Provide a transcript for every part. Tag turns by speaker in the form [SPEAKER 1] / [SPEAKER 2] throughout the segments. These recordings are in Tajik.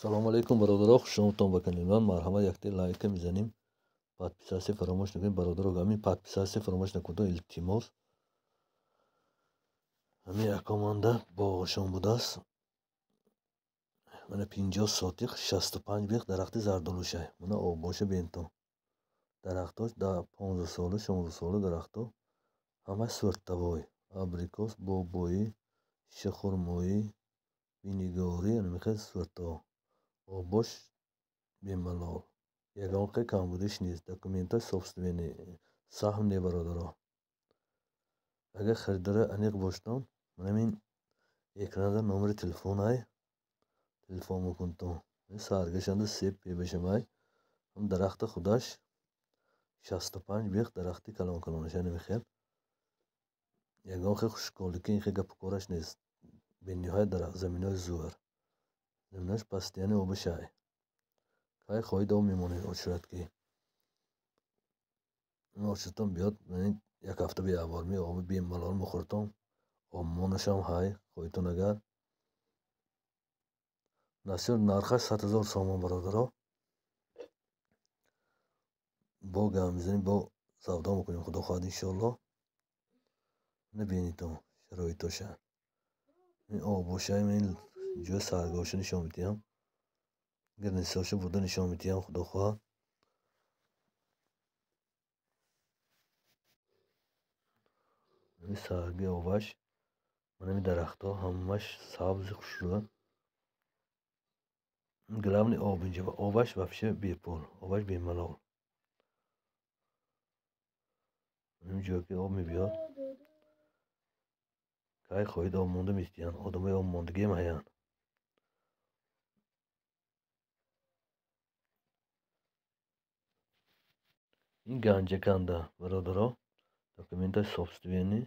[SPEAKER 1] салому алейкум бародаро, хушомадтон ба канали ман. Марҳамат, якте лайка мезанем, подписация фаромӯш накунед бародаро. Ҳамин подписация фаромӯш накунед, илтимос. ҳамин акоманда боғашон будааст. мана 50 сотиқ 65 биқ дарахти зардолушай. мана обоша бентон. дарахтош да 15 сола 16 сола дарахто ҳамаш суртавой, абрикос, бобоӣ, шихурмоӣ, винигори, анамихел суртаво. обош бемалол. ягон қе камбудиш нест. документаш собственный саҳм не бародаро. агар харидора аниқ боштон, манамин экранада номери телефонай телефон мекунтон. саргашанда сеп пебашамай. ҳам дарахта худаш 65 биқ дарахти калон калонаш анамихел. ягон хе хушколики ин хе гапукораш нест. бениҳоят дарахт заминои зуар. заминаш пастияни обашай. кай хоҳед об мемонед ҳот шурад ки очтон биёд як ҳафта биаввал ме оби бемалол мухӯртон. обмонашам ҳай хоҳедтон агар насёр нархаш 100 000 сомон бародаро. бо гам мезанем, бо савдо мекунем. худо хоҳад иншоалло. набинитон шароитоша. ин обошай мен ҷои саргоша нишон медиҳам. гирнисоша бурда нишон медиҳам. худо хоҳад. сарги оваш манами дарахтҳо ҳамаш сабзи хушрӯя. главный об инҷа оваш вообще бепул. оваш бемалол. ин ҷое ки об мебиёд. кай хоҳед об монда местиянд. одамои об мондагиам ҳаянд. ин ганҷаканда бародаро. документаш собственный.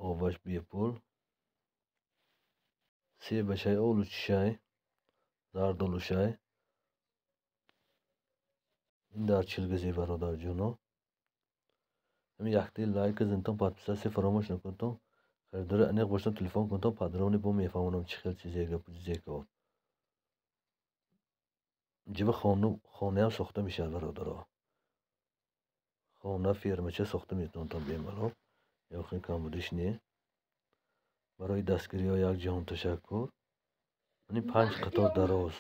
[SPEAKER 1] обаш бепул. себашай олучишай зардолушай. ин дар чилгази бародарҷоно. ҳамин якте лайка зинтон, подписация фаромӯш накунтон. харидори аниқ бошад телефон кунтон. подробно бо мефаҳмонам чӣ хел чизе гапу чизе кор. ҷиба хонаам сохта мешавад бародаро. хона фермача сохта метавонтон бемалол. ёхин камбудиш не. барои дастгириҳо якҷаҳон ташаккур. ин 5 қатор дароз